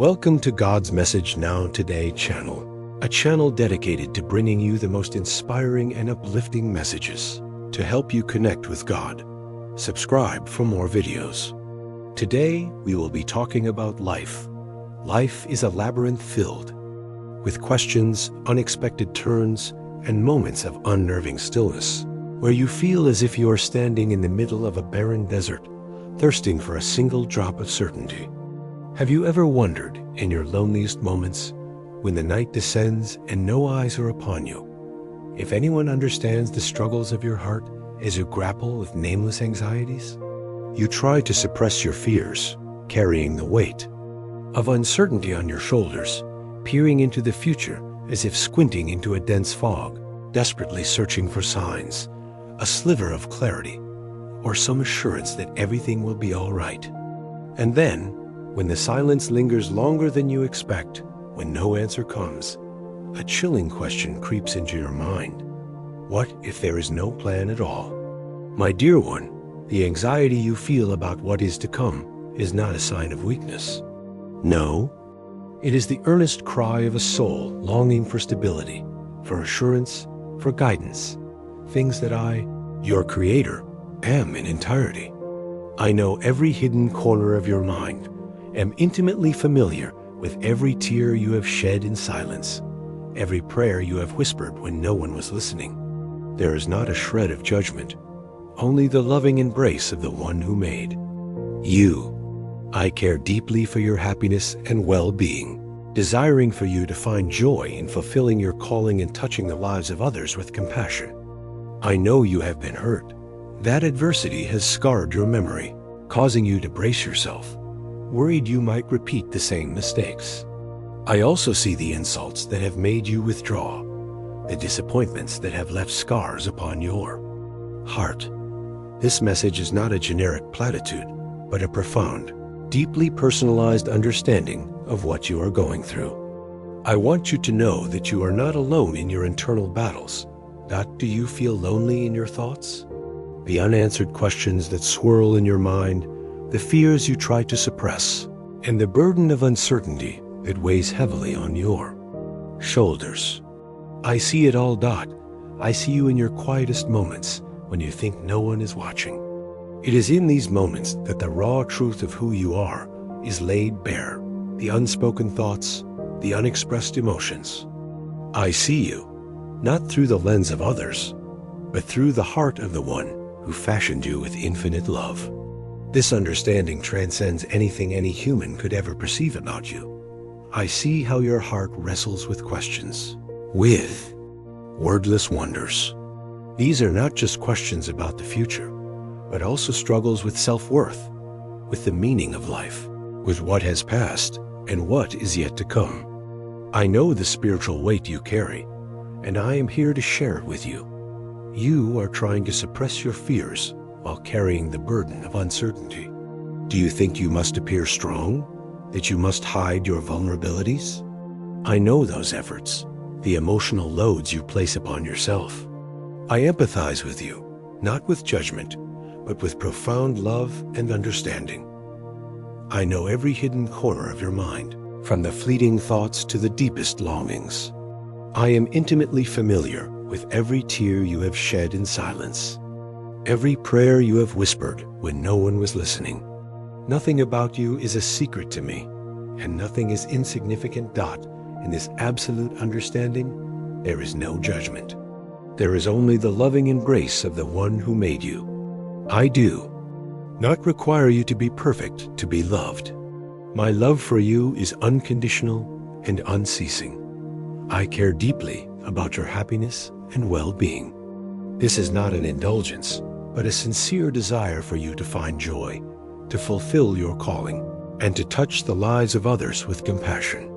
Welcome to God's Message Now Today channel, a channel dedicated to bringing you the most inspiring and uplifting messages to help you connect with God. Subscribe for more videos. Today, we will be talking about life. Life is a labyrinth filled with questions, unexpected turns, and moments of unnerving stillness, where you feel as if you are standing in the middle of a barren desert, thirsting for a single drop of certainty. Have you ever wondered, in your loneliest moments, when the night descends and no eyes are upon you, if anyone understands the struggles of your heart as you grapple with nameless anxieties? You try to suppress your fears, carrying the weight of uncertainty on your shoulders, peering into the future as if squinting into a dense fog, desperately searching for signs, a sliver of clarity, or some assurance that everything will be all right. And then, when the silence lingers longer than you expect, when no answer comes, a chilling question creeps into your mind. What if there is no plan at all? My dear one, the anxiety you feel about what is to come is not a sign of weakness. No, it is the earnest cry of a soul longing for stability, for assurance, for guidance, things that I, your Creator, am in entirety. I know every hidden corner of your mind, am intimately familiar with every tear you have shed in silence, every prayer you have whispered when no one was listening. There is not a shred of judgment, only the loving embrace of the one who made you. I care deeply for your happiness and well-being, desiring for you to find joy in fulfilling your calling and touching the lives of others with compassion. I know you have been hurt. That adversity has scarred your memory, causing you to brace yourself, worried you might repeat the same mistakes. I also see the insults that have made you withdraw, the disappointments that have left scars upon your heart. This message is not a generic platitude, but a profound, deeply personalized understanding of what you are going through. I want you to know that you are not alone in your internal battles. Do you feel lonely in your thoughts? The unanswered questions that swirl in your mind, the fears you try to suppress, and the burden of uncertainty that weighs heavily on your shoulders. I see it all. I see you in your quietest moments when you think no one is watching. It is in these moments that the raw truth of who you are is laid bare, the unspoken thoughts, the unexpressed emotions. I see you, not through the lens of others, but through the heart of the one who fashioned you with infinite love. This understanding transcends anything any human could ever perceive about you. I see how your heart wrestles with questions, with wordless wonders. These are not just questions about the future, but also struggles with self-worth, with the meaning of life, with what has passed and what is yet to come. I know the spiritual weight you carry, and I am here to share it with you. You are trying to suppress your fears while carrying the burden of uncertainty. Do you think you must appear strong? That you must hide your vulnerabilities? I know those efforts, the emotional loads you place upon yourself. I empathize with you, not with judgment, but with profound love and understanding. I know every hidden corner of your mind, from the fleeting thoughts to the deepest longings. I am intimately familiar with every tear you have shed in silence, every prayer you have whispered when no one was listening. Nothing about you is a secret to me, and nothing is insignificant. In this absolute understanding, there is no judgment. There is only the loving embrace of the one who made you. I do not require you to be perfect to be loved. My love for you is unconditional and unceasing. I care deeply about your happiness and well-being. This is not an indulgence, but a sincere desire for you to find joy, to fulfill your calling, and to touch the lives of others with compassion.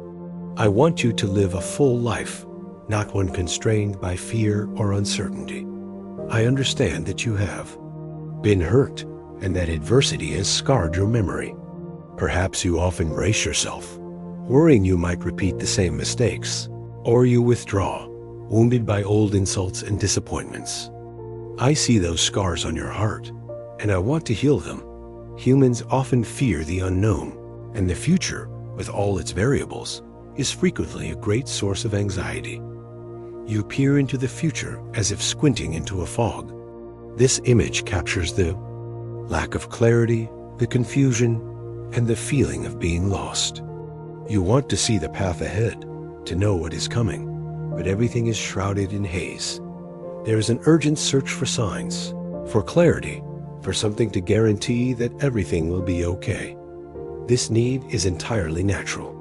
I want you to live a full life, not one constrained by fear or uncertainty. I understand that you have been hurt and that adversity has scarred your memory. Perhaps you often brace yourself, worrying you might repeat the same mistakes, or you withdraw, wounded by old insults and disappointments. I see those scars on your heart, and I want to heal them. Humans often fear the unknown, and the future with all its variables, is frequently a great source of anxiety. You peer into the future as if squinting into a fog. This image captures the lack of clarity, the confusion, and the feeling of being lost. You want to see the path ahead, to know what is coming, but everything is shrouded in haze. There is an urgent search for signs, for clarity, for something to guarantee that everything will be okay. This need is entirely natural.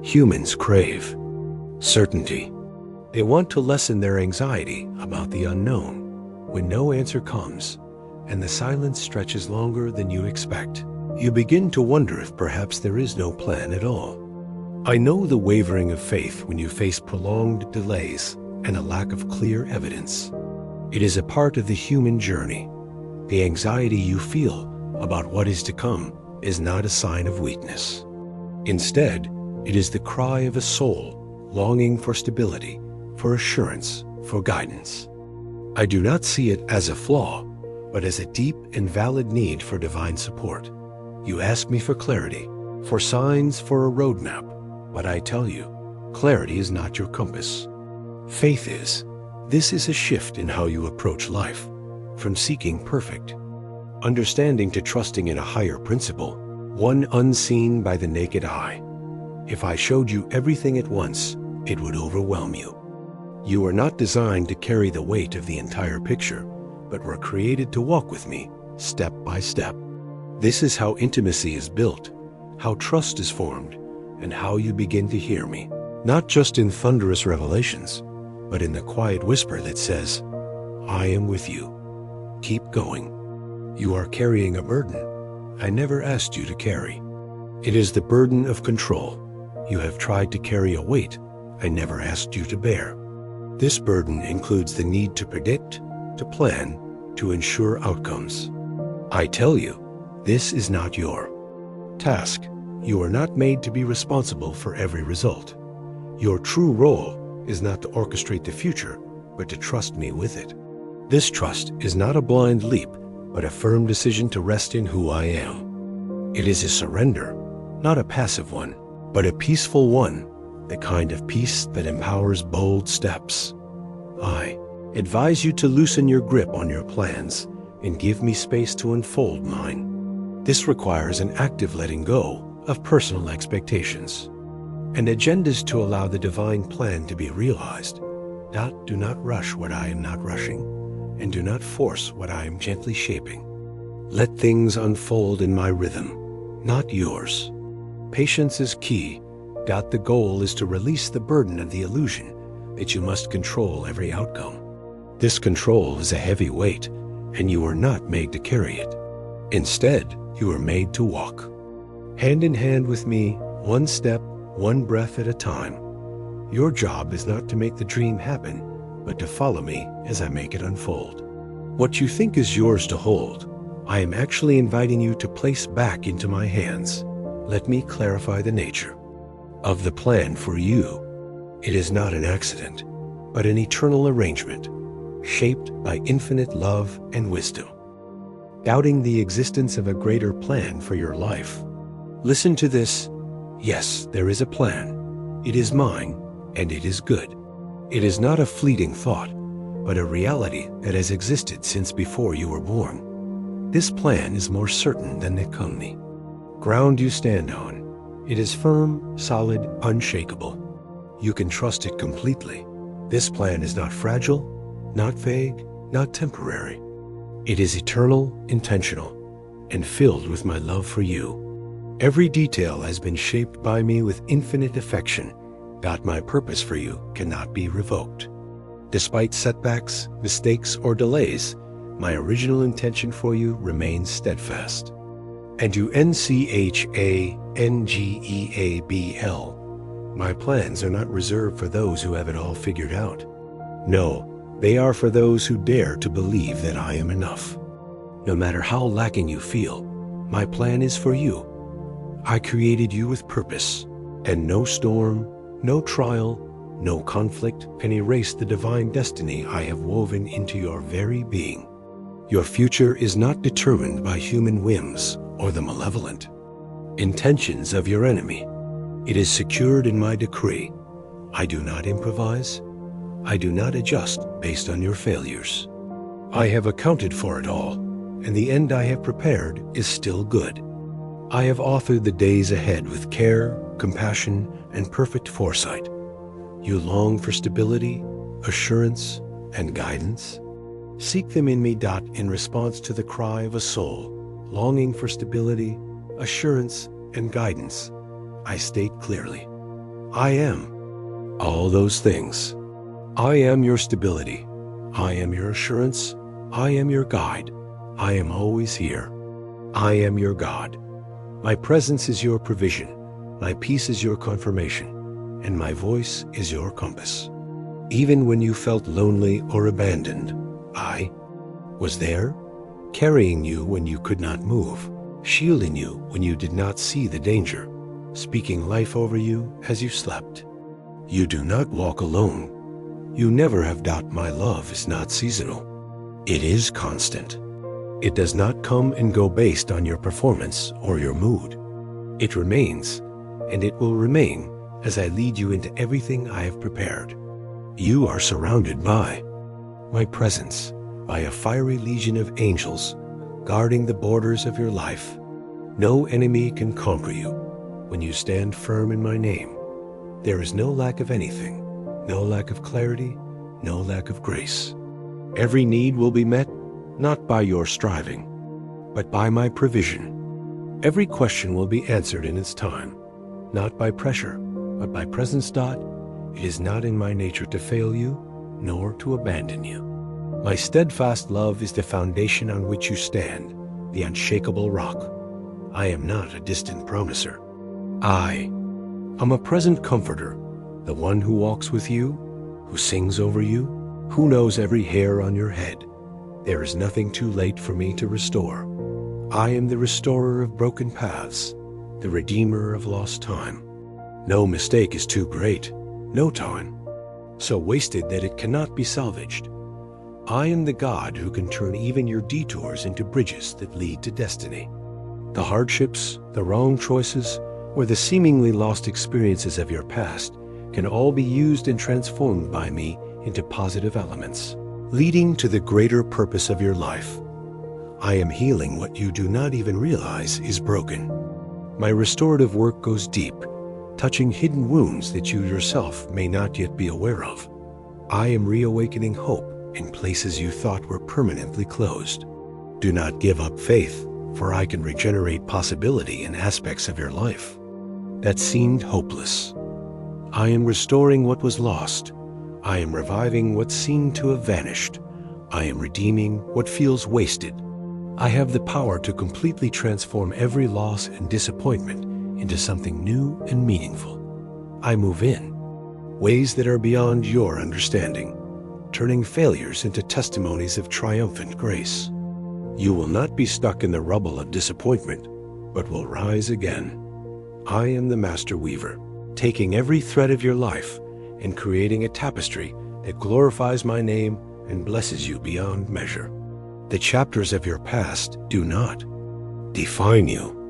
Humans crave certainty. They want to lessen their anxiety about the unknown. When no answer comes, and the silence stretches longer than you expect, you begin to wonder if perhaps there is no plan at all. I know the wavering of faith when you face prolonged delays and a lack of clear evidence. It is a part of the human journey. The anxiety you feel about what is to come is not a sign of weakness. Instead, it is the cry of a soul longing for stability, for assurance, for guidance. I do not see it as a flaw, but as a deep and valid need for divine support. You ask me for clarity, for signs, for a roadmap, but I tell you, clarity is not your compass. Faith is. This is a shift in how you approach life, from seeking perfect understanding to trusting in a higher principle, one unseen by the naked eye. If I showed you everything at once, it would overwhelm you. You are not designed to carry the weight of the entire picture, but were created to walk with me, step by step. This is how intimacy is built, how trust is formed, and how you begin to hear me, not just in thunderous revelations, but in the quiet whisper that says, I am with you. Keep going. You are carrying a burden I never asked you to carry. It is the burden of control. You have tried to carry a weight I never asked you to bear. This burden includes the need to predict, to plan, to ensure outcomes. I tell you, this is not your task. You are not made to be responsible for every result. Your true role is not to orchestrate the future, but to trust me with it. This trust is not a blind leap, but a firm decision to rest in who I am. It is a surrender, not a passive one, but a peaceful one, the kind of peace that empowers bold steps. I advise you to loosen your grip on your plans and give me space to unfold mine. This requires an active letting go of personal expectations and agendas to allow the divine plan to be realized. Do not rush what I am not rushing, and do not force what I am gently shaping. Let things unfold in my rhythm, not yours. Patience is key. The goal is to release the burden of the illusion that you must control every outcome. This control is a heavy weight, and you are not made to carry it. Instead, you are made to walk hand in hand with me, one step, one breath at a time. Your job is not to make the dream happen, but to follow me as I make it unfold. What you think is yours to hold, I am actually inviting you to place back into my hands. Let me clarify the nature of the plan for you. It is not an accident, but an eternal arrangement, shaped by infinite love and wisdom. Doubting the existence of a greater plan for your life? Listen to this. Yes, there is a plan. It is mine, and it is good. It is not a fleeting thought, but a reality that has existed since before you were born. This plan is more certain than the company ground you stand on. It is firm, solid, unshakable. You can trust it completely. This plan is not fragile, not vague, not temporary. It is eternal, intentional, and filled with my love for you. Every detail has been shaped by me with infinite affection. My purpose for you cannot be revoked. Despite setbacks, mistakes, or delays, my original intention for you remains steadfast. And you NCHANGEABL, my plans are not reserved for those who have it all figured out. No, they are for those who dare to believe that I am enough. No matter how lacking you feel, my plan is for you. I created you with purpose, and no storm, no trial, no conflict can erase the divine destiny I have woven into your very being. Your future is not determined by human whims or the malevolent intentions of your enemy. It is secured in my decree. I do not improvise. I do not adjust based on your failures. I have accounted for it all, and the end I have prepared is still good. I have authored the days ahead with care, compassion, and perfect foresight. You long for stability, assurance, and guidance? Seek them in me. In response to the cry of a soul, longing for stability, assurance, and guidance, I state clearly, I am all those things. I am your stability. I am your assurance. I am your guide. I am always here. I am your God. My presence is your provision. My peace is your confirmation, and my voice is your compass. Even when you felt lonely or abandoned, I was there, carrying you when you could not move, shielding you when you did not see the danger, speaking life over you as you slept. You do not walk alone. You never have doubt. My love is not seasonal. It is constant. It does not come and go based on your performance or your mood. It remains, and it will remain as I lead you into everything I have prepared. You are surrounded by my presence, by a fiery legion of angels guarding the borders of your life. No enemy can conquer you when you stand firm in my name. There is no lack of anything, no lack of clarity, no lack of grace. Every need will be met, not by your striving, but by my provision. Every question will be answered in its time, not by pressure, but by presence. It is not in my nature to fail you, nor to abandon you. My steadfast love is the foundation on which you stand, the unshakable rock. I am not a distant promiser. I am a present comforter, the one who walks with you, who sings over you, who knows every hair on your head. There is nothing too late for me to restore. I am the restorer of broken paths, the redeemer of lost time. No mistake is too great, no time so wasted that it cannot be salvaged. I am the God who can turn even your detours into bridges that lead to destiny. The hardships, the wrong choices, or the seemingly lost experiences of your past can all be used and transformed by me into positive elements, leading to the greater purpose of your life. I am healing what you do not even realize is broken. My restorative work goes deep, touching hidden wounds that you yourself may not yet be aware of. I am reawakening hope in places you thought were permanently closed. Do not give up faith, for I can regenerate possibility in aspects of your life that seemed hopeless. I am restoring what was lost. I am reviving what seemed to have vanished. I am redeeming what feels wasted. I have the power to completely transform every loss and disappointment into something new and meaningful. I move in ways that are beyond your understanding, turning failures into testimonies of triumphant grace. You will not be stuck in the rubble of disappointment, but will rise again. I am the master weaver, taking every thread of your life and creating a tapestry that glorifies my name and blesses you beyond measure. The chapters of your past do not define you.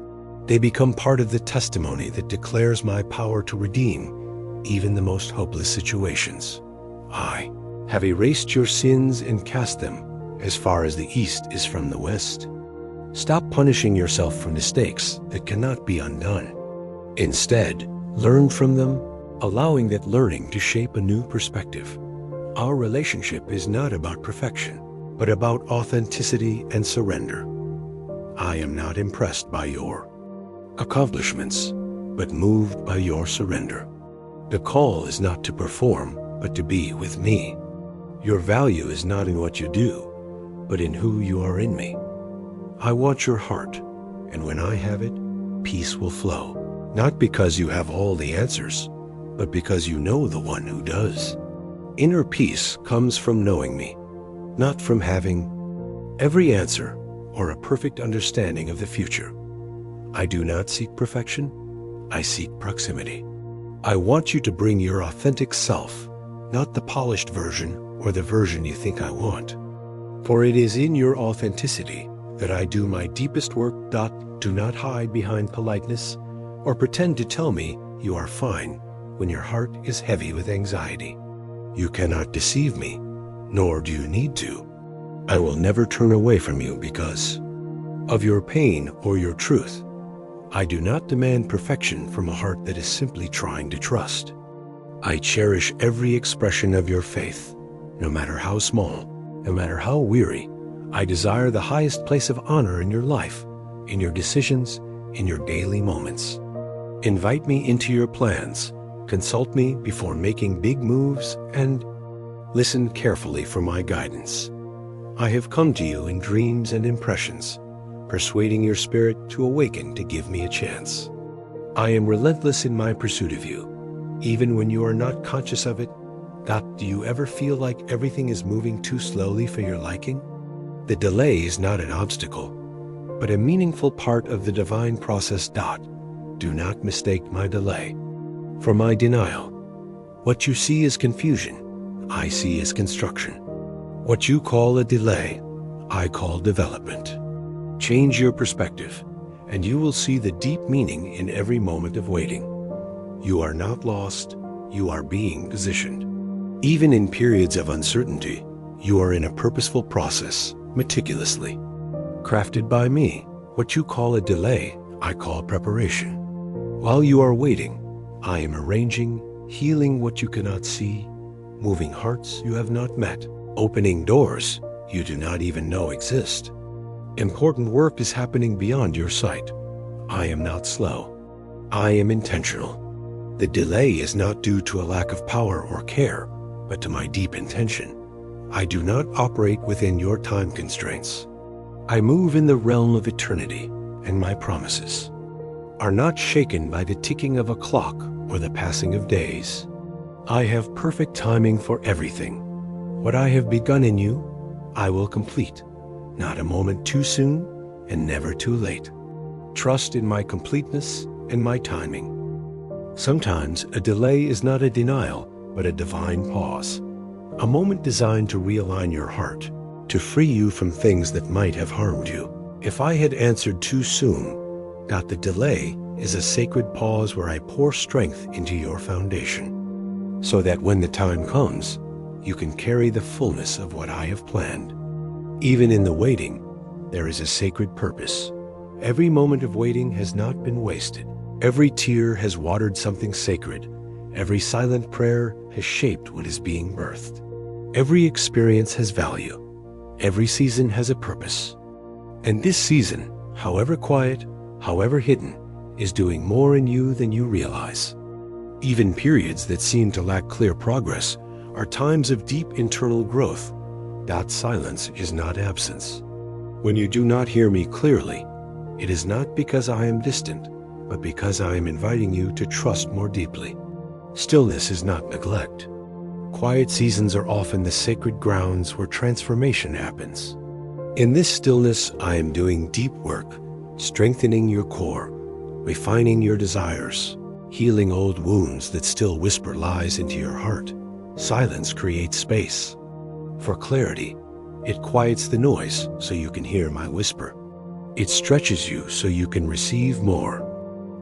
They become part of the testimony that declares my power to redeem even the most hopeless situations. I have erased your sins and cast them as far as the east is from the west. Stop punishing yourself for mistakes that cannot be undone. Instead, learn from them, allowing that learning to shape a new perspective. Our relationship is not about perfection, but about authenticity and surrender. I am not impressed by your accomplishments, but moved by your surrender. The call is not to perform, but to be with me. Your value is not in what you do, but in who you are in me. I want your heart, and when I have it, peace will flow. Not because you have all the answers, but because you know the one who does. Inner peace comes from knowing me, not from having every answer or a perfect understanding of the future. I do not seek perfection, I seek proximity. I want you to bring your authentic self, not the polished version or the version you think I want. For it is in your authenticity that I do my deepest work. Do not hide behind politeness or pretend to tell me you are fine when your heart is heavy with anxiety. You cannot deceive me, nor do you need to. I will never turn away from you because of your pain or your truth. I do not demand perfection from a heart that is simply trying to trust. I cherish every expression of your faith, no matter how small, no matter how weary. I desire the highest place of honor in your life, in your decisions, in your daily moments. Invite me into your plans, consult me before making big moves, and listen carefully for my guidance. I have come to you in dreams and impressions, persuading your spirit to awaken to give me a chance. I am relentless in my pursuit of you, even when you are not conscious of it. Do you ever feel like everything is moving too slowly for your liking? The delay is not an obstacle, but a meaningful part of the divine process. Do not mistake my delay for my denial. What you see is confusion, I see as construction. What you call a delay, I call development. Change your perspective, and you will see the deep meaning in every moment of waiting. You are not lost, you are being positioned. Even in periods of uncertainty, you are in a purposeful process, meticulously crafted by me. What you call a delay, I call preparation. While you are waiting, I am arranging, healing what you cannot see, moving hearts you have not met, opening doors you do not even know exist. Important work is happening beyond your sight. I am not slow. I am intentional. The delay is not due to a lack of power or care, but to my deep intention. I do not operate within your time constraints. I move in the realm of eternity, and my promises are not shaken by the ticking of a clock or the passing of days. I have perfect timing for everything. What I have begun in you, I will complete, not a moment too soon and never too late. Trust in my completeness and my timing. Sometimes a delay is not a denial, but a divine pause. A moment designed to realign your heart, to free you from things that might have harmed you. If I had answered too soon, the delay is a sacred pause where I pour strength into your foundation, so that when the time comes, you can carry the fullness of what I have planned. Even in the waiting, there is a sacred purpose. Every moment of waiting has not been wasted. Every tear has watered something sacred. Every silent prayer has shaped what is being birthed. Every experience has value. Every season has a purpose. And this season, however quiet, however hidden, is doing more in you than you realize. Even periods that seem to lack clear progress are times of deep internal growth. Silence is not absence. When you do not hear me clearly, it is not because I am distant, but because I am inviting you to trust more deeply. Stillness is not neglect. Quiet seasons are often the sacred grounds where transformation happens. In this stillness, I am doing deep work, strengthening your core, refining your desires, healing old wounds that still whisper lies into your heart. Silence creates space for clarity. It quiets the noise so you can hear my whisper. It stretches you so you can receive more.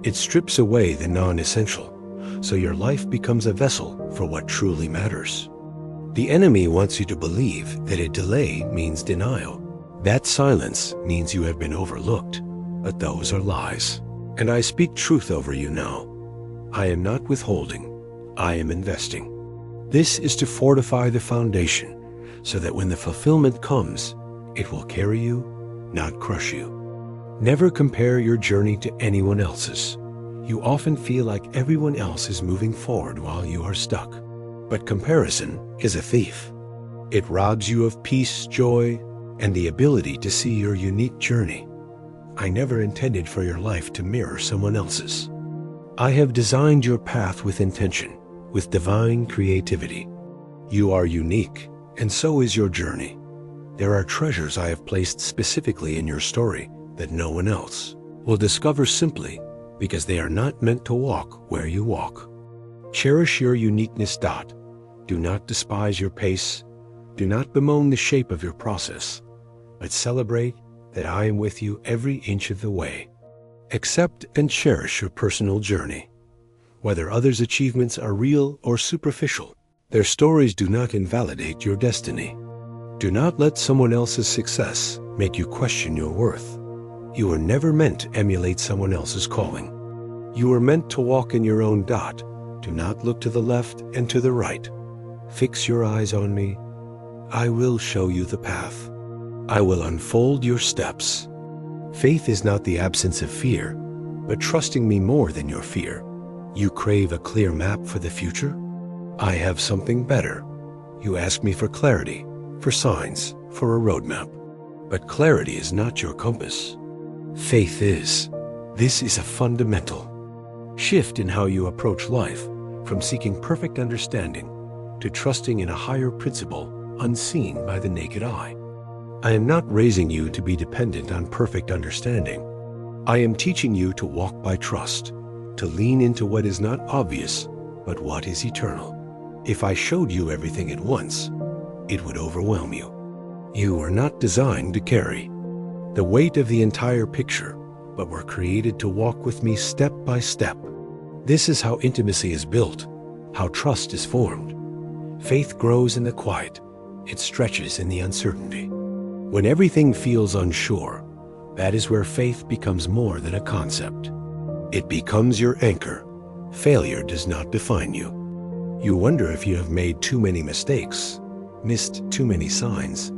It strips away the non-essential, so your life becomes a vessel for what truly matters. The enemy wants you to believe that a delay means denial. That silence means you have been overlooked, but those are lies. And I speak truth over you now. I am not withholding, I am investing. This is to fortify the foundation, so that when the fulfillment comes, it will carry you, not crush you. Never compare your journey to anyone else's. You often feel like everyone else is moving forward while you are stuck. But comparison is a thief. It robs you of peace, joy, and the ability to see your unique journey. I never intended for your life to mirror someone else's. I have designed your path with intention, with divine creativity. You are unique, and so is your journey. There are treasures I have placed specifically in your story that no one else will discover simply because they are not meant to walk where you walk. Cherish your uniqueness. Do not despise your pace. Do not bemoan the shape of your process, but celebrate that I am with you every inch of the way. Accept and cherish your personal journey. whether others' achievements are real or superficial. Their stories do not invalidate your destiny. Do not let someone else's success make you question your worth. You were never meant to emulate someone else's calling. You were meant to walk in your own dot. Do not look to the left and to the right. Fix your eyes on me. I will show you the path. I will unfold your steps. Faith is not the absence of fear, but trusting me more than your fear. You crave a clear map for the future? I have something better. You ask me for clarity, for signs, for a roadmap. But clarity is not your compass. Faith is. This is a fundamental shift in how you approach life, from seeking perfect understanding to trusting in a higher principle unseen by the naked eye. I am not raising you to be dependent on perfect understanding. I am teaching you to walk by trust, to lean into what is not obvious, but what is eternal. If I showed you everything at once, it would overwhelm you. You are not designed to carry the weight of the entire picture, but were created to walk with me step by step. This is how intimacy is built, how trust is formed. Faith grows in the quiet. It stretches in the uncertainty. When everything feels unsure, that is where faith becomes more than a concept. It becomes your anchor. Failure does not define you. You wonder if you have made too many mistakes, missed too many signs,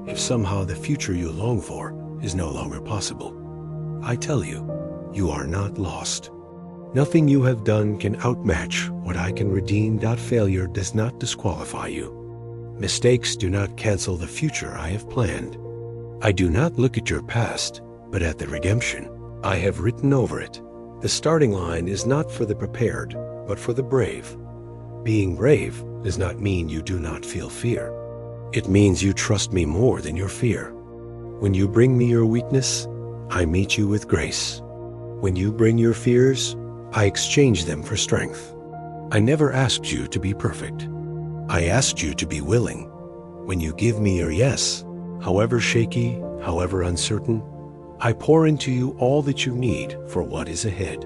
if somehow the future you long for is no longer possible. I tell you, you are not lost. Nothing you have done can outmatch what I can redeem. Failure does not disqualify you. Mistakes do not cancel the future I have planned. I do not look at your past, but at the redemption I have written over it. The starting line is not for the prepared, but for the brave. Being brave does not mean you do not feel fear. It means you trust me more than your fear. When you bring me your weakness, I meet you with grace. When you bring your fears, I exchange them for strength. I never asked you to be perfect. I asked you to be willing. When you give me your yes, however shaky, however uncertain, I pour into you all that you need for what is ahead.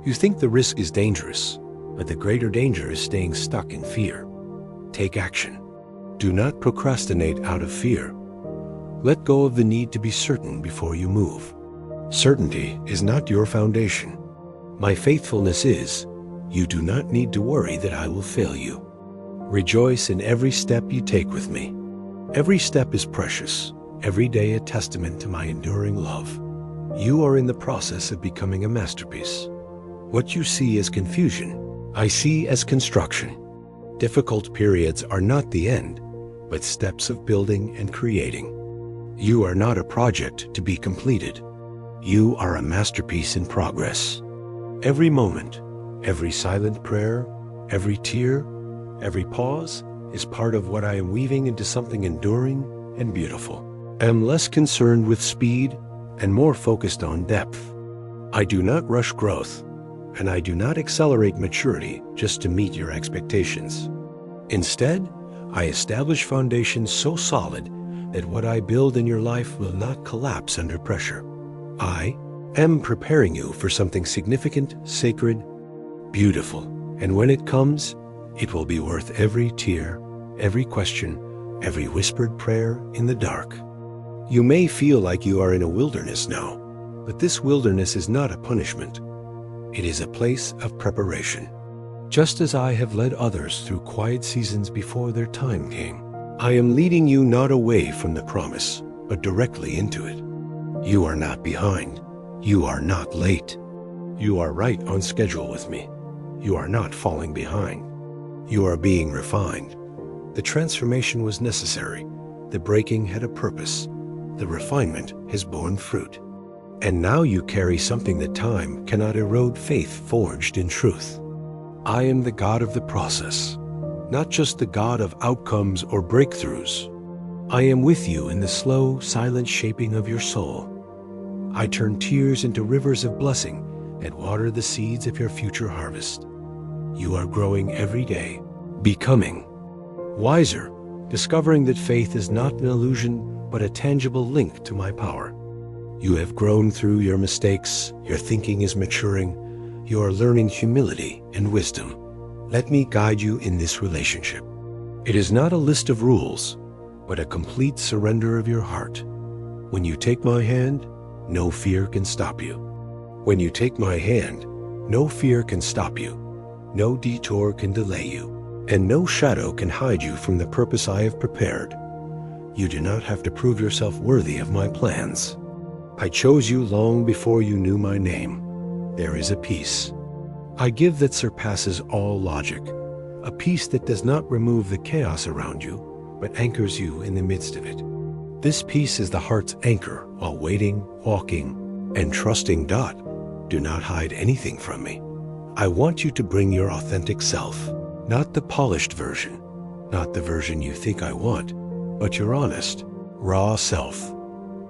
You think the risk is dangerous, but the greater danger is staying stuck in fear. Take action. Do not procrastinate out of fear. Let go of the need to be certain before you move. Certainty is not your foundation. My faithfulness is. You do not need to worry that I will fail you. Rejoice in every step you take with me. Every step is precious, every day a testament to my enduring love. You are in the process of becoming a masterpiece. What you see as confusion, I see as construction. Difficult periods are not the end, but steps of building and creating. You are not a project to be completed. You are a masterpiece in progress. Every moment, every silent prayer, every tear, every pause is part of what I am weaving into something enduring and beautiful. I am less concerned with speed and more focused on depth. I do not rush growth, and I do not accelerate maturity just to meet your expectations. Instead, I establish foundations so solid that what I build in your life will not collapse under pressure. I am preparing you for something significant, sacred, beautiful, and when it comes, it will be worth every tear, every question, every whispered prayer in the dark. You may feel like you are in a wilderness now, but this wilderness is not a punishment. It is a place of preparation. Just as I have led others through quiet seasons before their time came, I am leading you not away from the promise, but directly into it. You are not behind. You are not late. You are right on schedule with me. You are not falling behind. You are being refined. The transformation was necessary. The breaking had a purpose. The refinement has borne fruit. And now you carry something that time cannot erode: faith forged in truth. I am the God of the process, not just the God of outcomes or breakthroughs. I am with you in the slow, silent shaping of your soul. I turn tears into rivers of blessing and water the seeds of your future harvest. You are growing every day, becoming wiser, discovering that faith is not an illusion but a tangible link to my power. You have grown through your mistakes, your thinking is maturing, You are learning humility and wisdom. Let me guide you in this relationship. It is not a list of rules, but a complete surrender of your heart. When you take my hand, no fear can stop you. When you take my hand, no fear can stop you. No detour can delay you, and no shadow can hide you from the purpose I have prepared. You do not have to prove yourself worthy of my plans. I chose you long before you knew my name. There is a peace I give that surpasses all logic, a peace that does not remove the chaos around you, but anchors you in the midst of it. This peace is the heart's anchor while waiting, walking, and trusting. Do not hide anything from me. I want you to bring your authentic self, not the polished version, not the version you think I want, but your honest, raw self.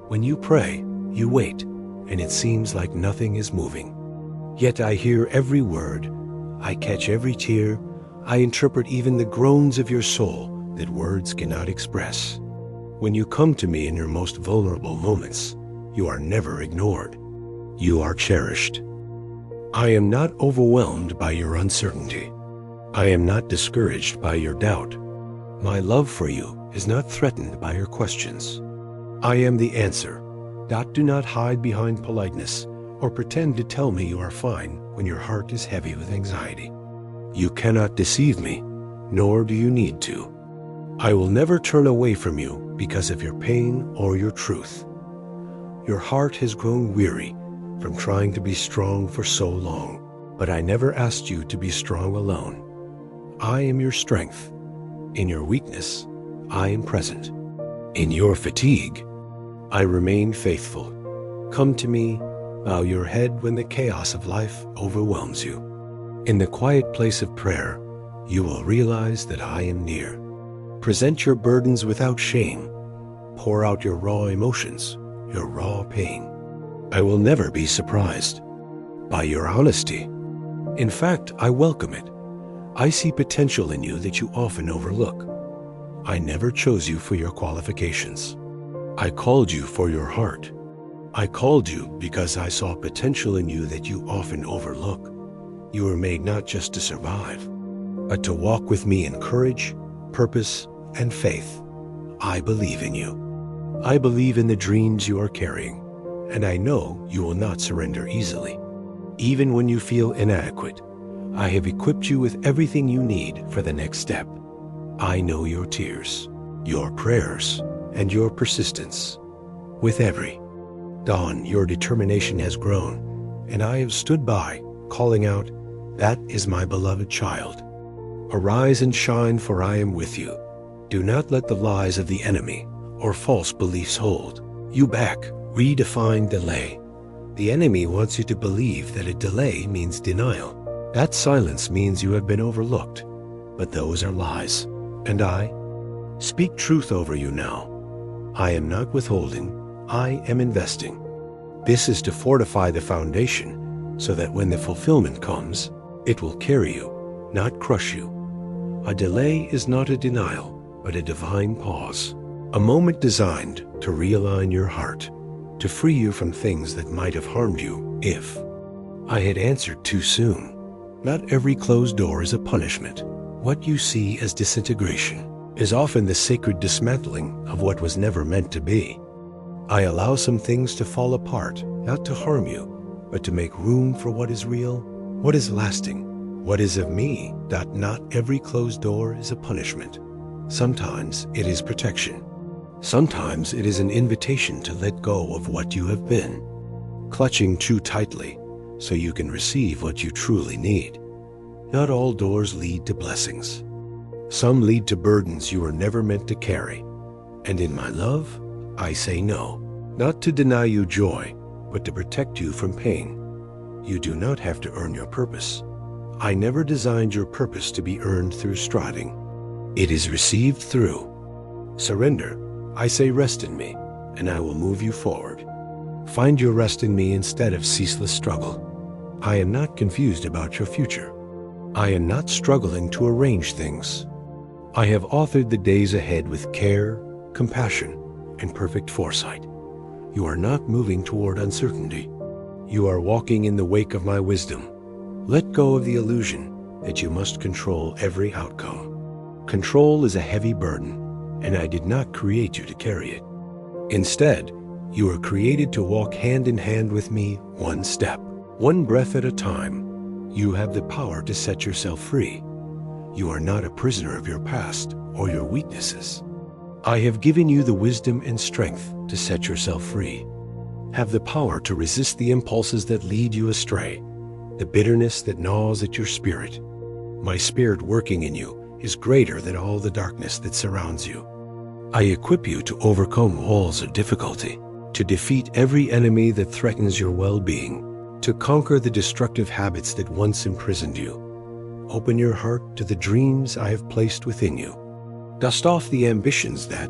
When you pray, you wait, and it seems like nothing is moving. Yet I hear every word, I catch every tear, I interpret even the groans of your soul that words cannot express. When you come to me in your most vulnerable moments, you are never ignored. You are cherished. I am not overwhelmed by your uncertainty. I am not discouraged by your doubt. My love for you is not threatened by your questions. I am the answer. Do not hide behind politeness or pretend to tell me you are fine when your heart is heavy with anxiety. You cannot deceive me, nor do you need to. I will never turn away from you because of your pain or your truth. Your heart has grown weary from trying to be strong for so long, but I never asked you to be strong alone. I am your strength. In your weakness, I am present. In your fatigue, I remain faithful. Come to me, bow your head when the chaos of life overwhelms you. In the quiet place of prayer, you will realize that I am near. Present your burdens without shame. Pour out your raw emotions, your raw pain. I will never be surprised by your honesty. In fact, I welcome it. I see potential in you that you often overlook. I never chose you for your qualifications. I called you for your heart. I called you because I saw potential in you that you often overlook. You were made not just to survive, but to walk with me in courage, purpose, and faith. I believe in you. I believe in the dreams you are carrying, and I know you will not surrender easily. Even when you feel inadequate, I have equipped you with everything you need for the next step. I know your tears, your prayers, and your persistence. With every dawn, your determination has grown, and I have stood by, calling out, "That is my beloved child. Arise and shine, for I am with you." Do not let the lies of the enemy or false beliefs hold you back. Redefine delay. The enemy wants you to believe that a delay means denial. That silence means you have been overlooked, but those are lies. And I speak truth over you now. I am not withholding, I am investing. This is to fortify the foundation so that when the fulfillment comes, it will carry you, not crush you. A delay is not a denial, but a divine pause. A moment designed to realign your heart, to free you from things that might have harmed you if I had answered too soon. Not every closed door is a punishment. What you see as disintegration is often the sacred dismantling of what was never meant to be. I allow some things to fall apart, not to harm you, but to make room for what is real, what is lasting, what is of me. Not every closed door is a punishment. Sometimes it is protection. Sometimes it is an invitation to let go of what you have been, clutching too tightly so you can receive what you truly need. Not all doors lead to blessings. Some lead to burdens you were never meant to carry. And in my love, I say no, not to deny you joy, but to protect you from pain. You do not have to earn your purpose. I never designed your purpose to be earned through striving. It is received through surrender. I say rest in me, and I will move you forward. Find your rest in me instead of ceaseless struggle. I am not confused about your future. I am not struggling to arrange things. I have authored the days ahead with care, compassion, and perfect foresight. You are not moving toward uncertainty. You are walking in the wake of my wisdom. Let go of the illusion that you must control every outcome. Control is a heavy burden, and I did not create you to carry it. Instead, you are created to walk hand in hand with me, one step, one breath at a time. You have the power to set yourself free. You are not a prisoner of your past or your weaknesses. I have given you the wisdom and strength to set yourself free. Have the power to resist the impulses that lead you astray, the bitterness that gnaws at your spirit. My spirit working in you is greater than all the darkness that surrounds you. I equip you to overcome walls of difficulty, to defeat every enemy that threatens your well-being, to conquer the destructive habits that once imprisoned you. Open your heart to the dreams I have placed within you. Dust off the ambitions that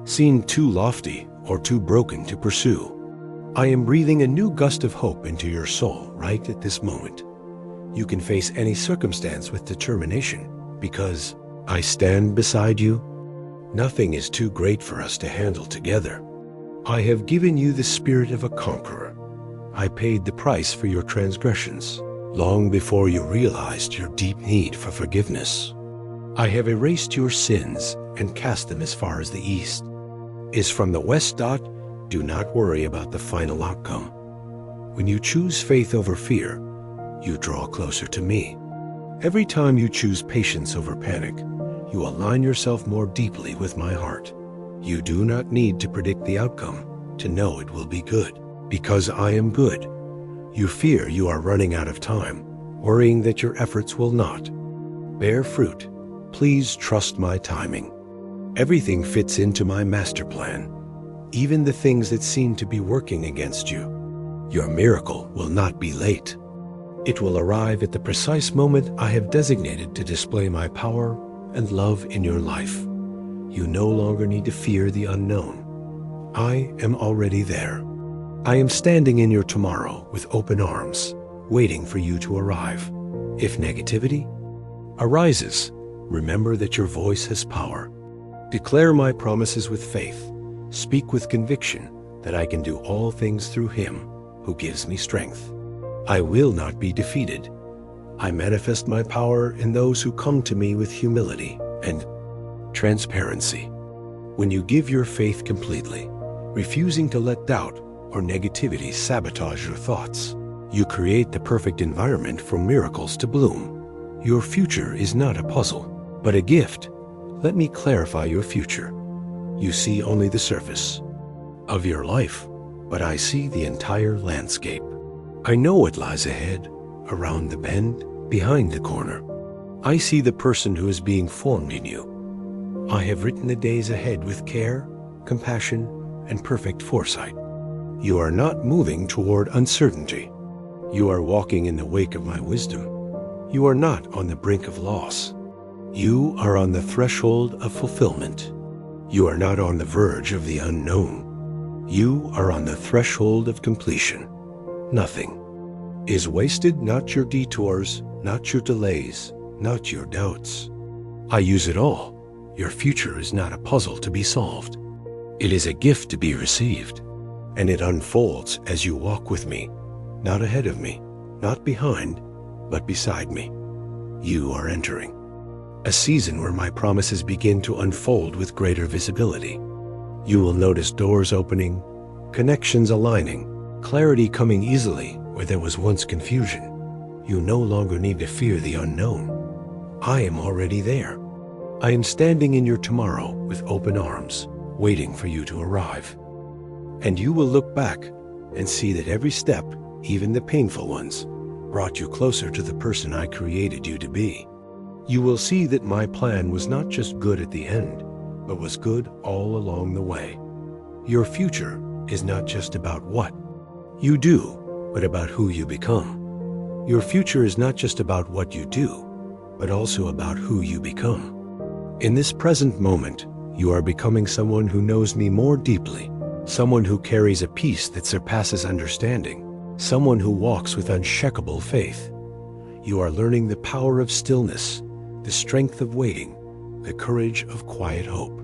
seem too lofty or too broken to pursue. I am breathing a new gust of hope into your soul right at this moment. You can face any circumstance with determination because I stand beside you. Nothing is too great for us to handle together. I have given you the spirit of a conqueror. I paid the price for your transgressions long before you realized your deep need for forgiveness. I have erased your sins and cast them as far as the east is from the west. Do not worry about the final outcome. When you choose faith over fear, you draw closer to me. Every time you choose patience over panic, you align yourself more deeply with my heart. You do not need to predict the outcome to know it will be good, because I am good. You fear you are running out of time, worrying that your efforts will not bear fruit. Please trust my timing. Everything fits into my master plan, even the things that seem to be working against you. Your miracle will not be late. It will arrive at the precise moment I have designated to display my power and love in your life. You no longer need to fear the unknown. I am already there. I am standing in your tomorrow with open arms, waiting for you to arrive. If negativity arises, remember that your voice has power. Declare my promises with faith. Speak with conviction that I can do all things through Him who gives me strength. I will not be defeated. I manifest my power in those who come to me with humility and transparency. When you give your faith completely, refusing to let doubt or negativity sabotage your thoughts, you create the perfect environment for miracles to bloom. Your future is not a puzzle, but a gift. Let me clarify your future. You see only the surface of your life, but I see the entire landscape. I know what lies ahead, around the bend, behind the corner. I see the person who is being formed in you. I have written the days ahead with care, compassion, and perfect foresight. You are not moving toward uncertainty. You are walking in the wake of my wisdom. You are not on the brink of loss. You are on the threshold of fulfillment. You are not on the verge of the unknown. You are on the threshold of completion. Nothing is wasted, not your detours, not your delays, not your doubts. I use it all. Your future is not a puzzle to be solved. It is a gift to be received, and it unfolds as you walk with me, not ahead of me, not behind, but beside me. You are entering a season where my promises begin to unfold with greater visibility. You will notice doors opening, connections aligning, clarity coming easily where there was once confusion. You no longer need to fear the unknown. I am already there. I am standing in your tomorrow with open arms, waiting for you to arrive. And you will look back and see that every step, even the painful ones, brought you closer to the person I created you to be. You will see that my plan was not just good at the end, but was good all along the way. Your future is not just about what you do, but about who you become. Your future is not just about what you do, but also about who you become. In this present moment, you are becoming someone who knows me more deeply, someone who carries a peace that surpasses understanding, someone who walks with unshakable faith. You are learning the power of stillness, the strength of waiting, the courage of quiet hope.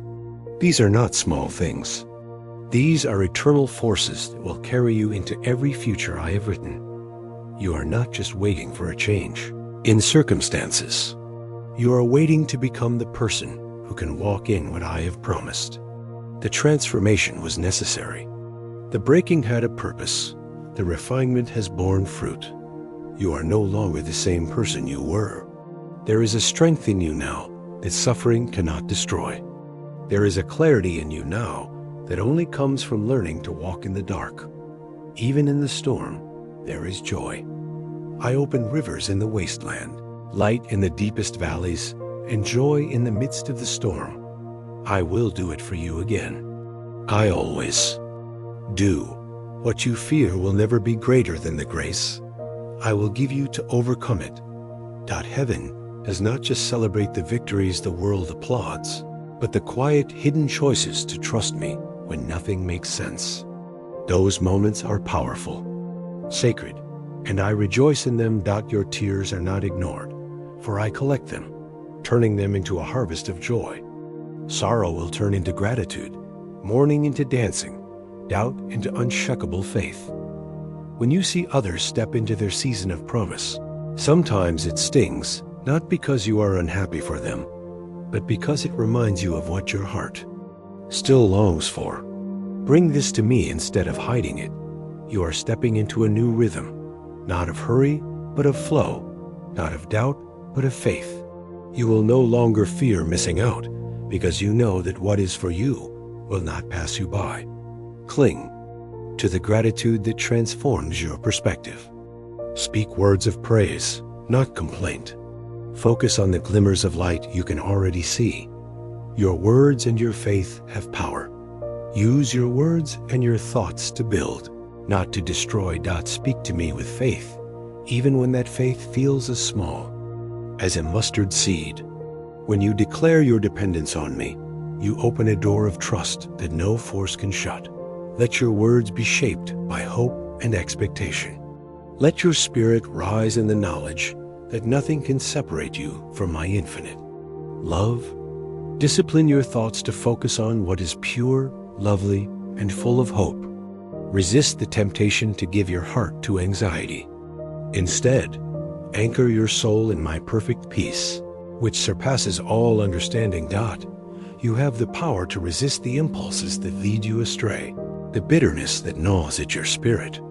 These are not small things. These are eternal forces that will carry you into every future I have written. You are not just waiting for a change in circumstances. You are waiting to become the person who can walk in what I have promised. The transformation was necessary. The breaking had a purpose. The refinement has borne fruit. You are no longer the same person you were. There is a strength in you now that suffering cannot destroy. There is a clarity in you now that only comes from learning to walk in the dark. Even in the storm, there is joy. I open rivers in the wasteland, light in the deepest valleys, and joy in the midst of the storm. I will do it for you again. I always do. What you fear will never be greater than the grace I will give you to overcome it. Heaven does not just celebrate the victories the world applauds, but the quiet, hidden choices to trust me when nothing makes sense. Those moments are powerful, sacred, and I rejoice in them. Your tears are not ignored, for I collect them, turning them into a harvest of joy. Sorrow will turn into gratitude, mourning into dancing, doubt into unshakable faith. When you see others step into their season of promise, sometimes it stings, not because you are unhappy for them, but because it reminds you of what your heart still longs for. Bring this to me instead of hiding it. You are stepping into a new rhythm, not of hurry, but of flow, not of doubt, but of faith. You will no longer fear missing out, because you know that what is for you will not pass you by. Cling to the gratitude that transforms your perspective. Speak words of praise, not complaint. Focus on the glimmers of light you can already see. Your words and your faith have power. Use your words and your thoughts to build, not to destroy. Speak to me with faith, even when that faith feels as small as a mustard seed. When you declare your dependence on me, you open a door of trust that no force can shut. Let your words be shaped by hope and expectation. Let your spirit rise in the knowledge that nothing can separate you from my infinite love. Discipline your thoughts to focus on what is pure, lovely, and full of hope. Resist the temptation to give your heart to anxiety. Instead, anchor your soul in my perfect peace, which surpasses all understanding. You have the power to resist the impulses that lead you astray, the bitterness that gnaws at your spirit.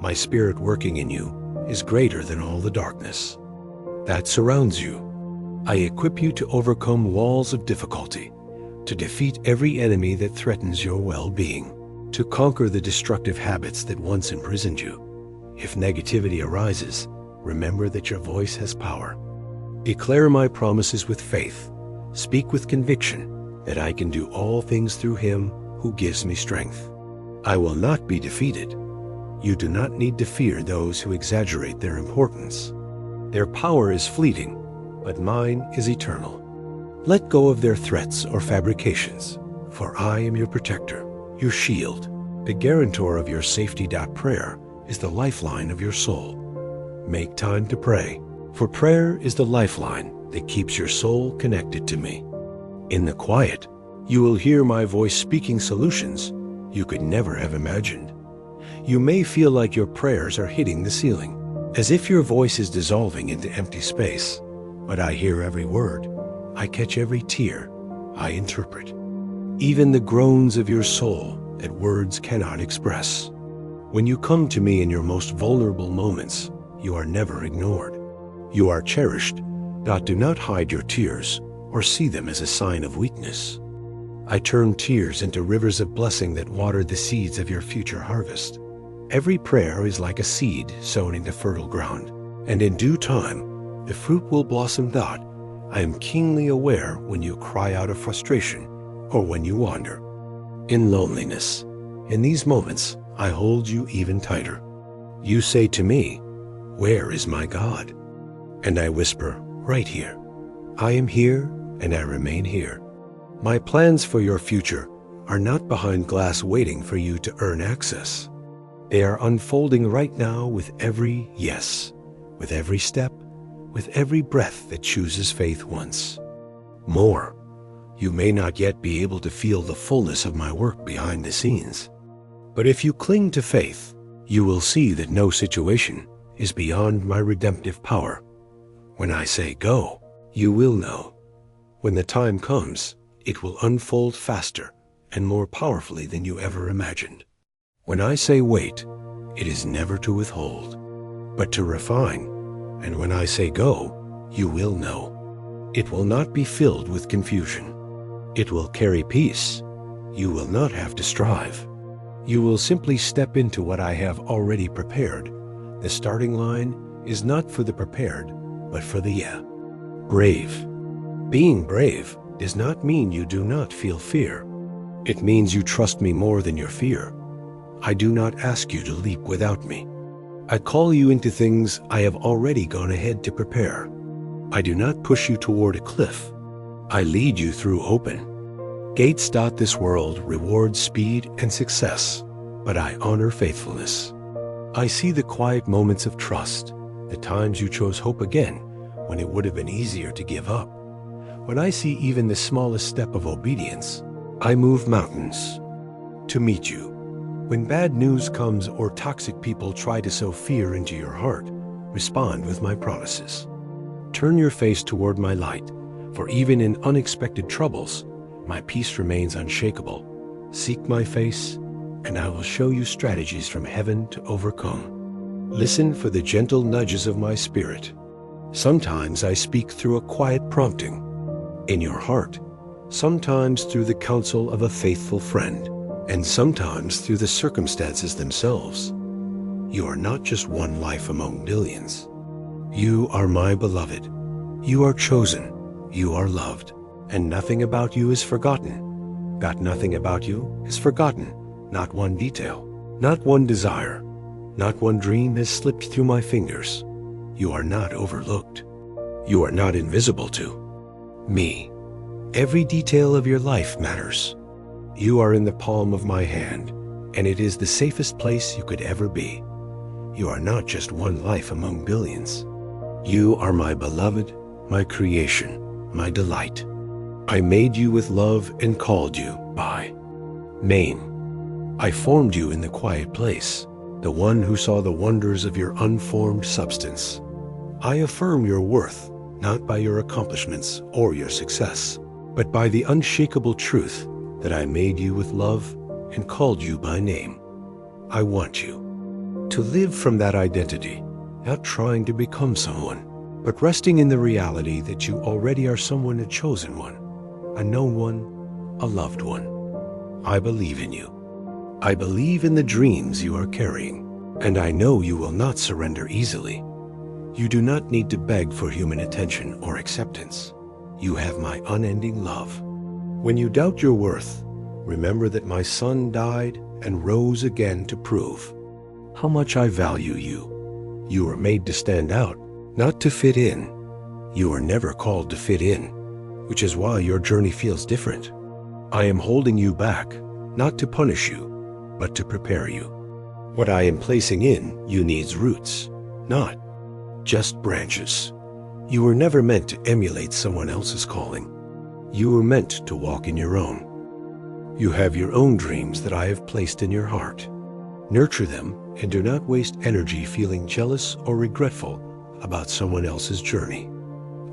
My spirit working in you is greater than all the darkness that surrounds you. I equip you to overcome walls of difficulty, to defeat every enemy that threatens your well-being, to conquer the destructive habits that once imprisoned you. If negativity arises, remember that your voice has power. Declare my promises with faith. Speak with conviction that I can do all things through him who gives me strength. I will not be defeated. You do not need to fear those who exaggerate their importance. Their power is fleeting, but mine is eternal. Let go of their threats or fabrications, for I am your protector, your shield, the guarantor of your safety. Prayer is the lifeline of your soul. Make time to pray, for prayer is the lifeline that keeps your soul connected to me. In the quiet, you will hear my voice speaking solutions you could never have imagined. You may feel like your prayers are hitting the ceiling, as if your voice is dissolving into empty space. But I hear every word. I catch every tear. I interpret even the groans of your soul that words cannot express. When you come to me in your most vulnerable moments, you are never ignored. You are cherished. Do not hide your tears or see them as a sign of weakness. I turn tears into rivers of blessing that water the seeds of your future harvest. Every prayer is like a seed sown into fertile ground, and in due time, the fruit will blossom. I am keenly aware when you cry out of frustration or when you wander in loneliness. In these moments, I hold you even tighter. You say to me, "Where is my God?" And I whisper, "Right here. I am here and I remain here." My plans for your future are not behind glass waiting for you to earn access. They are unfolding right now with every yes, with every step, with every breath that chooses faith once more. You may not yet be able to feel the fullness of my work behind the scenes, but if you cling to faith, you will see that no situation is beyond my redemptive power. When I say go, you will know. When the time comes, it will unfold faster and more powerfully than you ever imagined. When I say wait, it is never to withhold, but to refine. And when I say go, you will know. It will not be filled with confusion. It will carry peace. You will not have to strive. You will simply step into what I have already prepared. The starting line is not for the prepared, but for the brave. Being brave does not mean you do not feel fear. It means you trust me more than your fear. I do not ask you to leap without me. I call you into things I have already gone ahead to prepare. I do not push you toward a cliff. I lead you through open gates. This world rewards speed and success, but I honor faithfulness. I see the quiet moments of trust, the times you chose hope again when it would have been easier to give up. When I see even the smallest step of obedience, I move mountains to meet you. When bad news comes or toxic people try to sow fear into your heart, respond with my promises. Turn your face toward my light, for even in unexpected troubles, my peace remains unshakable. Seek my face, and I will show you strategies from heaven to overcome. Listen for the gentle nudges of my spirit. Sometimes I speak through a quiet prompting in your heart, sometimes through the counsel of a faithful friend, and sometimes through the circumstances themselves. You are not just one life among billions. You are my beloved. You are chosen. You are loved. And nothing about you is forgotten. Got nothing about you is forgotten. Not one detail, not one desire, not one dream has slipped through my fingers. You are not overlooked. You are not invisible to me. Every detail of your life matters. You are in the palm of my hand, and it is the safest place you could ever be. You are not just one life among billions. You are my beloved, my creation, my delight. I made you with love and called you by name. I formed you in the quiet place, the one who saw the wonders of your unformed substance. I affirm your worth, not by your accomplishments or your success, but by the unshakable truth that I made you with love and called you by name. I want you to live from that identity, not trying to become someone, but resting in the reality that you already are someone, a chosen one, a known one, a loved one. I believe in you. I believe in the dreams you are carrying, and I know you will not surrender easily. You do not need to beg for human attention or acceptance. You have my unending love. When you doubt your worth, remember that my Son died and rose again to prove how much I value you. You were made to stand out, not to fit in. You were never called to fit in, which is why your journey feels different. I am holding you back, not to punish you, but to prepare you. What I am placing in you needs roots, not just branches. You were never meant to emulate someone else's calling. You were meant to walk in your own. You have your own dreams that I have placed in your heart. Nurture them and do not waste energy feeling jealous or regretful about someone else's journey.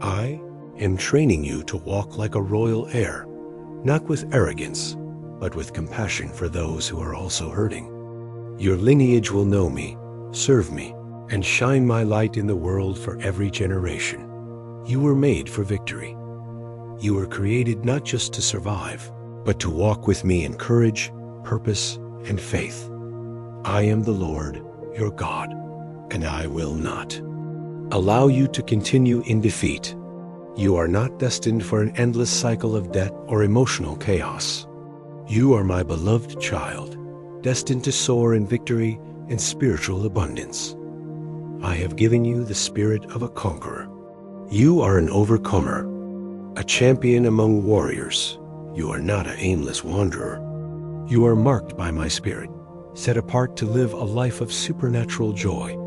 I am training you to walk like a royal heir, not with arrogance, but with compassion for those who are also hurting. Your lineage will know me, serve me, and shine my light in the world for every generation. You were made for victory. You were created not just to survive, but to walk with me in courage, purpose, and faith. I am the Lord, your God, and I will not allow you to continue in defeat. You are not destined for an endless cycle of debt or emotional chaos. You are my beloved child, destined to soar in victory and spiritual abundance. I have given you the spirit of a conqueror. You are an overcomer, a champion among warriors. You are not an aimless wanderer. You are marked by my spirit, set apart to live a life of supernatural joy,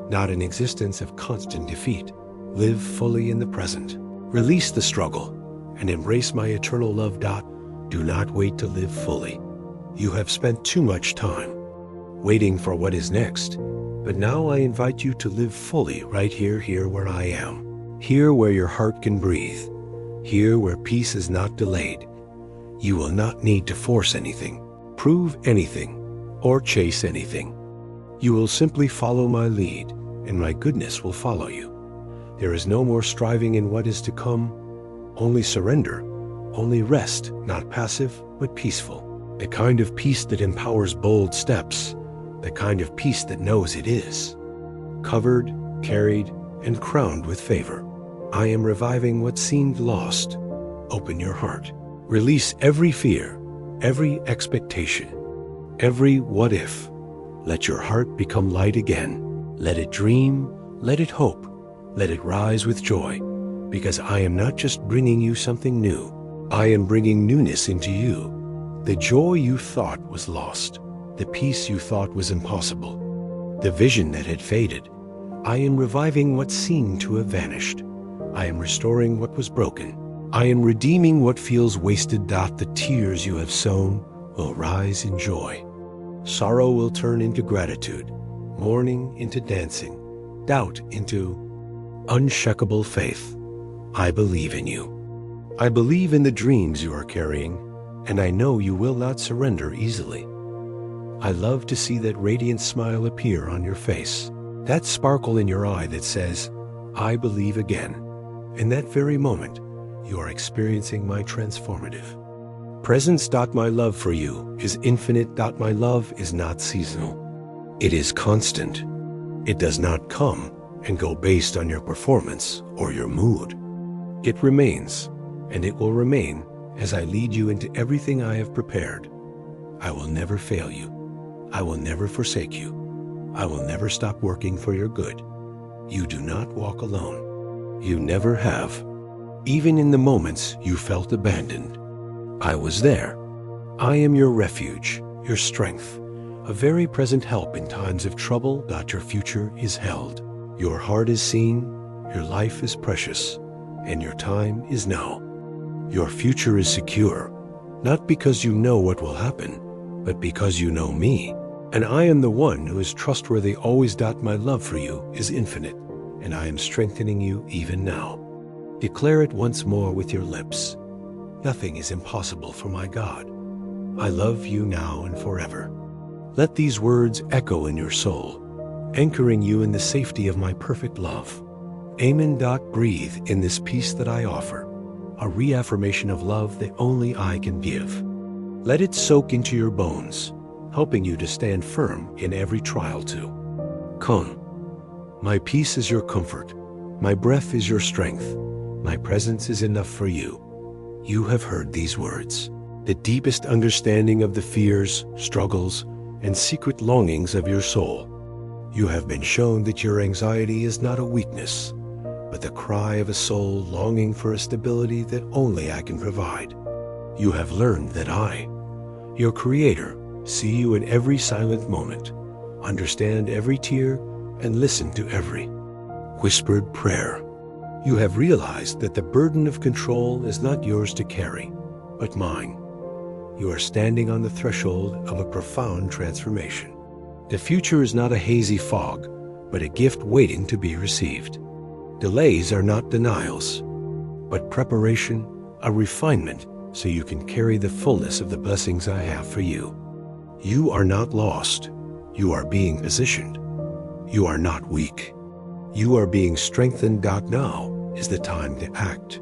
not an existence of constant defeat. Live fully in the present. Release the struggle and embrace my eternal love. Do not wait to live fully. You have spent too much time waiting for what is next, But now I invite you to live fully right here where I am. Here where your heart can breathe. Here where peace is not delayed. You will not need to force anything, prove anything, or chase anything. You will simply follow my lead, and my goodness will follow you. There is no more striving in what is to come, only surrender, only rest, not passive, but peaceful. The kind of peace that empowers bold steps, the kind of peace that knows it is. Covered, carried, and crowned with favor. I am reviving what seemed lost. Open your heart. Release every fear, every expectation, every what if. Let your heart become light again. Let it dream, let it hope, let it rise with joy, because I am not just bringing you something new. I am bringing newness into you. The joy you thought was lost, the peace you thought was impossible, the vision that had faded. I am reviving what seemed to have vanished. I am restoring what was broken. I am redeeming what feels wasted. The tears you have sown will rise in joy. Sorrow will turn into gratitude, mourning into dancing, doubt into unshakable faith. I believe in you. I believe in the dreams you are carrying, and I know you will not surrender easily. I love to see that radiant smile appear on your face, that sparkle in your eye that says, I believe again. In that very moment, you are experiencing my transformative presence. My love for you is infinite. My love is not seasonal. It is constant. It does not come and go based on your performance or your mood. It remains, and it will remain as I lead you into everything I have prepared. I will never fail you. I will never forsake you. I will never stop working for your good. You do not walk alone. You never have. Even in the moments you felt abandoned, I was there. I am your refuge, your strength, a very present help in times of trouble. Your future is held. Your heart is seen, your life is precious, and your time is now. Your future is secure, not because you know what will happen, but because you know me. And I am the one who is trustworthy always. My love for you is infinite, and I am strengthening you even now. Declare it once more with your lips. Nothing is impossible for my God. I love you now and forever. Let these words echo in your soul, anchoring you in the safety of my perfect love. Amen. Breathe in this peace that I offer, a reaffirmation of love that only I can give. Let it soak into your bones, helping you to stand firm in every trial too. Come. My peace is your comfort. My breath is your strength. My presence is enough for you. You have heard these words. The deepest understanding of the fears, struggles, and secret longings of your soul. You have been shown that your anxiety is not a weakness, but the cry of a soul longing for a stability that only I can provide. You have learned that I, your Creator, see you in every silent moment, understand every tear, and listen to every whispered prayer. You have realized that the burden of control is not yours to carry, but mine. You are standing on the threshold of a profound transformation. The future is not a hazy fog, but a gift waiting to be received. Delays are not denials, but preparation, a refinement, so you can carry the fullness of the blessings I have for you. You are not lost. You are being positioned. You are not weak. You are being strengthened. Now is the time to act.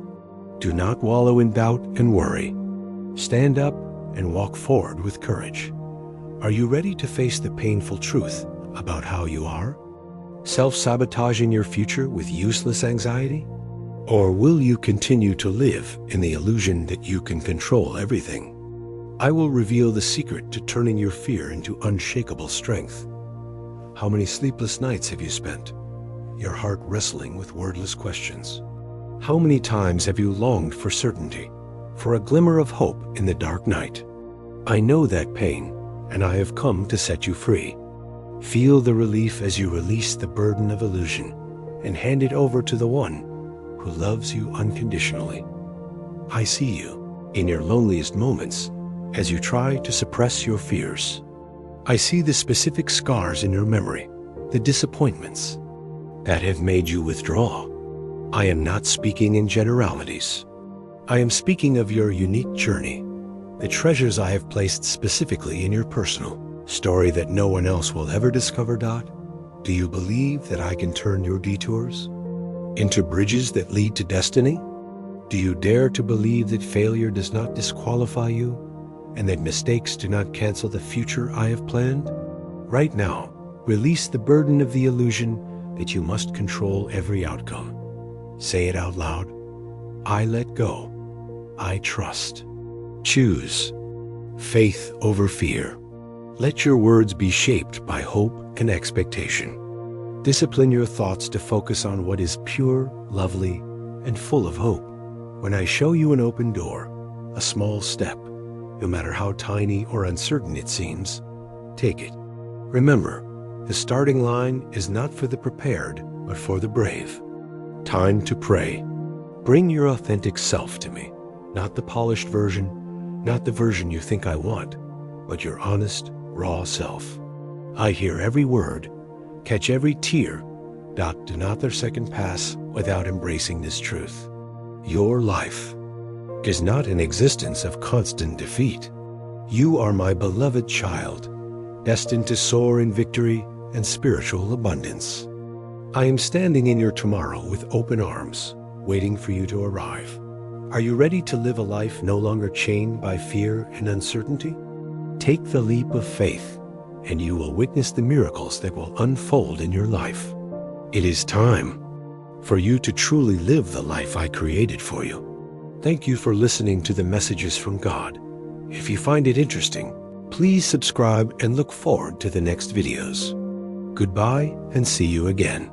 Do not wallow in doubt and worry. Stand up and walk forward with courage. Are you ready to face the painful truth about how you are? Self-sabotaging your future with useless anxiety? Or will you continue to live in the illusion that you can control everything? I will reveal the secret to turning your fear into unshakable strength. How many sleepless nights have you spent, your heart wrestling with wordless questions? How many times have you longed for certainty, for a glimmer of hope in the dark night? I know that pain, and I have come to set you free. Feel the relief as you release the burden of illusion and hand it over to the one who loves you unconditionally. I see you in your loneliest moments as you try to suppress your fears. I see the specific scars in your memory, the disappointments that have made you withdraw. I am not speaking in generalities. I am speaking of your unique journey, the treasures I have placed specifically in your personal story that no one else will ever discover. Do you believe that I can turn your detours into bridges that lead to destiny? Do you dare to believe that failure does not disqualify you and that mistakes do not cancel the future I have planned? Right now, release the burden of the illusion that you must control every outcome. Say it out loud. I let go. I trust. Choose faith over fear. Let your words be shaped by hope and expectation. Discipline your thoughts to focus on what is pure, lovely, and full of hope. When I show you an open door, a small step, no matter how tiny or uncertain it seems, take it. Remember, the starting line is not for the prepared, but for the brave. Time to pray. Bring your authentic self to me, not the polished version, not the version you think I want, but your honest, raw self. I hear every word, catch every tear. Do not their second pass without embracing this truth. Your life is not an existence of constant defeat. You are my beloved child, destined to soar in victory and spiritual abundance. I am standing in your tomorrow with open arms, waiting for you to arrive. Are you ready to live a life no longer chained by fear and uncertainty? Take the leap of faith, and you will witness the miracles that will unfold in your life. It is time for you to truly live the life I created for you. Thank you for listening to the messages from God. If you find it interesting, please subscribe and look forward to the next videos. Goodbye and see you again.